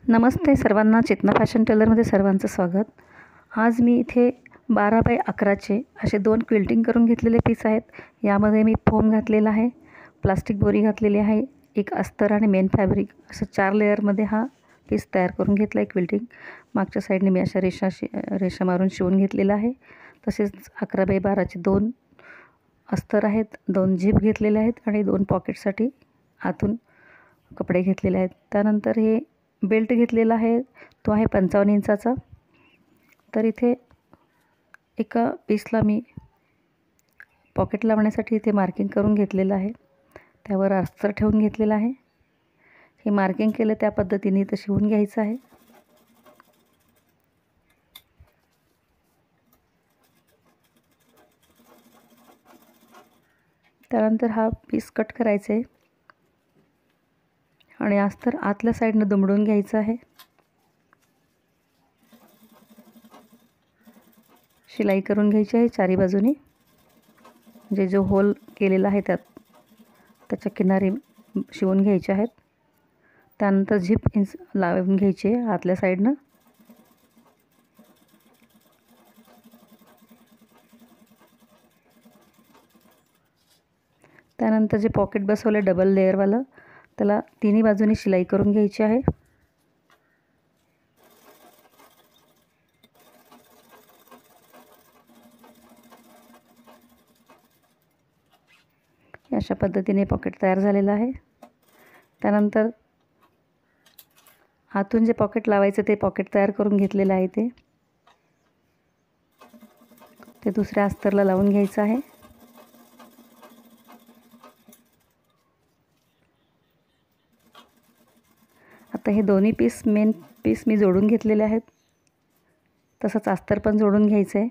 नमस्ते सर्वांना, चेतना फॅशन टेलरमध्ये सर्वांचं स्वागत. आज मी इथे 12 बाय 11चे असे 2 क्विल्टिंग करून घेतलेले पीस आहेत. यामध्ये मी फोम घातलेला आहे, प्लास्टिक बोरी घातलेली आहे, एक अस्तर आणि मेन फॅब्रिक असं 4 लेअरमध्ये हा पीस तयार करून घेतला आहे. क्विल्टिंग मागच्या साईडने मी अशा रेषा मारून शिवून घेतलेला आहे. तसेच 11 बाय 12चे 2 अस्तर आहेत, 2 झिप घेतलेले आहेत आणि 2 पॉकेटसाठी आतून कपडे घेतलेले आहेत. त्यानंतर हे बेल्ट घेतलेला आहे, तो आहे 55 इंचाचा. तर इथे एका पीसला मी पॉकेट लावण्यासाठी इथे मार्किंग करून घेतलेलं आहे, त्यावर अस्तर ठेवून घेतलेलं आहे. हे मार्किंग केलं त्या पद्धतीने इथं शिवून घ्यायचं आहे. त्यानंतर हा पीस कट करायचा आहे आणि अस्तर आतल्या साईडनं दुमडून घ्यायचं आहे. शिलाई करून घ्यायची आहे चारी बाजूनी. जो होल केलेला आहे त्याच्या किनारी शिवून घ्यायचे आहेत. त्यानंतर झिप लावून घ्यायची आहे आतल्या साईडनं. त्यानंतर जे पॉकेट बसवलं डबल लेअरवालं, त्याला तिन्ही बाजूनी शिलाई करून घ्यायची आहे. अशा पद्धतीने पॉकेट तयार झालेलं आहे. त्यानंतर आतून जे पॉकेट लावायचं ते पॉकेट तयार करून घेतलेलं आहे. ते दुसऱ्या अस्तरला लावून घ्यायचं आहे. आता हे दोन्ही मेन पीस मी जोडून घेतलेले आहेत. तसंच अस्तर पण जोडून घ्यायचं आहे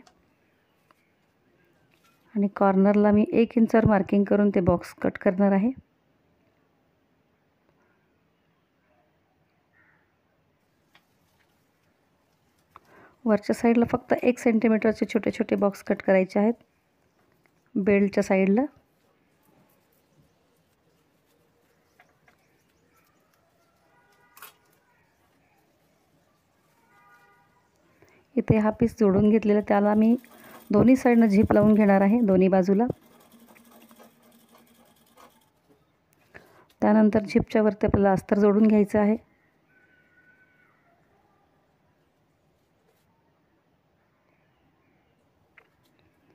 आणि कॉर्नरला मी 1 इंचावर मार्किंग करून ते बॉक्स कट करणार आहे. वरच्या साईडला फक्त 1 सेंटीमीटरचे छोटे छोटे बॉक्स कट करायचे आहेत बेल्टच्या साईडला. इथे हा पीस जोडून घेतलेला, त्याला मी दोन्ही साईडनं झिप लावून घेणार आहे दोन्ही बाजूला. त्यानंतर झिपच्या वरती आपल्याला अस्तर जोडून घ्यायचं आहे.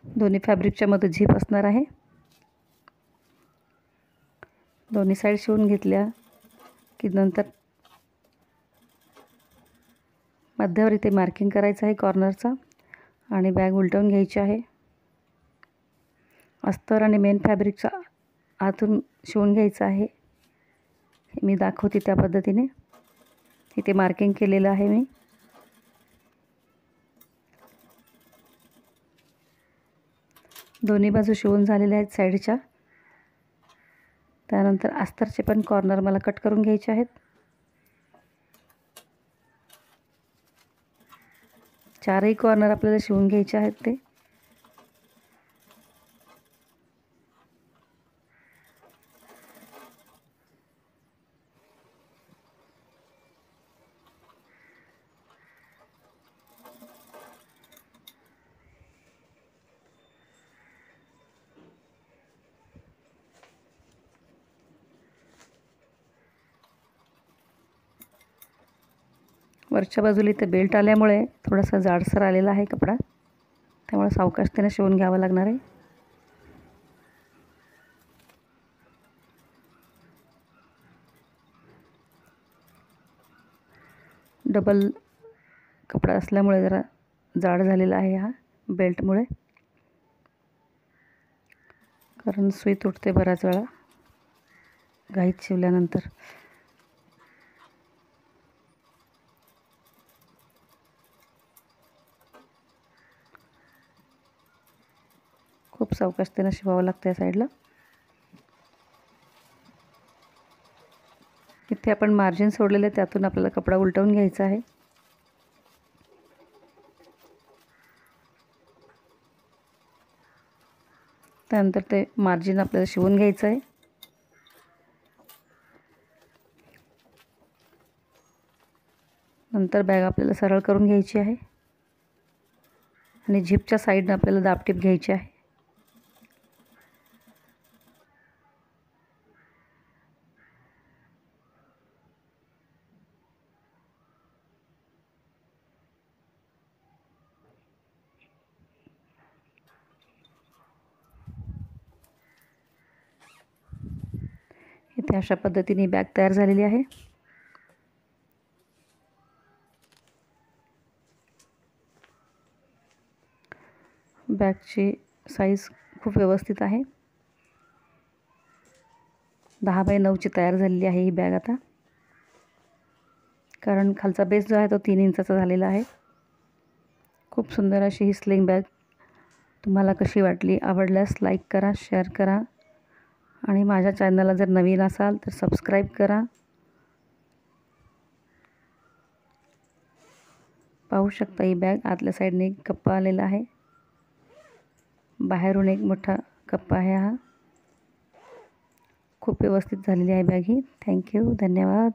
दोन्ही फॅब्रिकच्या मध्ये झिप असणार आहे. दोन्ही साईड शिवून घेतल्या की नंतर मध्यावर इथे मार्किंग करायचं आहे कॉर्नरचा आणि बॅग उलटवून घ्यायची आहे. अस्तर आणि मेन फॅब्रिकचा आतून शिवून घ्यायचं आहे. मी दाखवते त्या पद्धतीने इथे मार्किंग केलेलं आहे मी. दोन्ही बाजू शिवून झालेल्या आहेत साईडच्या. त्यानंतर अस्तरचे पण कॉर्नर मला कट करून घ्यायचे आहेत. 4ही कॉर्नर आपल्याला शिवून घ्यायचे आहेत ते. वरच्या बाजूला इथे बेल्ट आल्यामुळे थोडासा जाडसर आलेला आहे कपडा, त्यामुळे सावकाशतेने शिवून घ्यावा लागणार आहे. डबल कपडा असल्यामुळे जरा जाड झालेला आहे हा बेल्टमुळे, कारण सुई तुटते बऱ्याच वेळा घाईत शिवल्यानंतर. खूप सावकाशतेने शिवावं लागतं या साईडला. इथे आपण मार्जिन सोडलेले, त्यातून आपल्याला कपडा उलटवून घ्यायचा आहे. त्यानंतर ते मार्जिन आपल्याला शिवून घ्यायचं आहे. नंतर बॅग आपल्याला सरळ करून घ्यायची आहे आणि झिपच्या साईडनं आपल्याला दाबटीप घ्यायची आहे. इथे अशा पद्धतीने बॅग तयार झालेली आहे. बॅगची साईज खूप व्यवस्थित आहे. 10 बाय 9ची तयार झालेली आहे ही बॅग आता, कारण खालचा बेस जो आहे तो 3 इंचाचा झालेला आहे. खूप सुंदर अशी ही स्लिंग बॅग. तुम्हाला कशी वाटली? आवडल्यास लाईक करा, शेअर करा आणि माझ्या चॅनलला जर नवीन असाल तर सबस्क्राईब करा. पाहू शकता ही बॅग आतल्या साईडने एक कप्पा आलेला आहे, बाहेरून एक मोठा कप्पा आहे हा. खूप व्यवस्थित झालेली आहे बॅग ही. थँक्यू, धन्यवाद.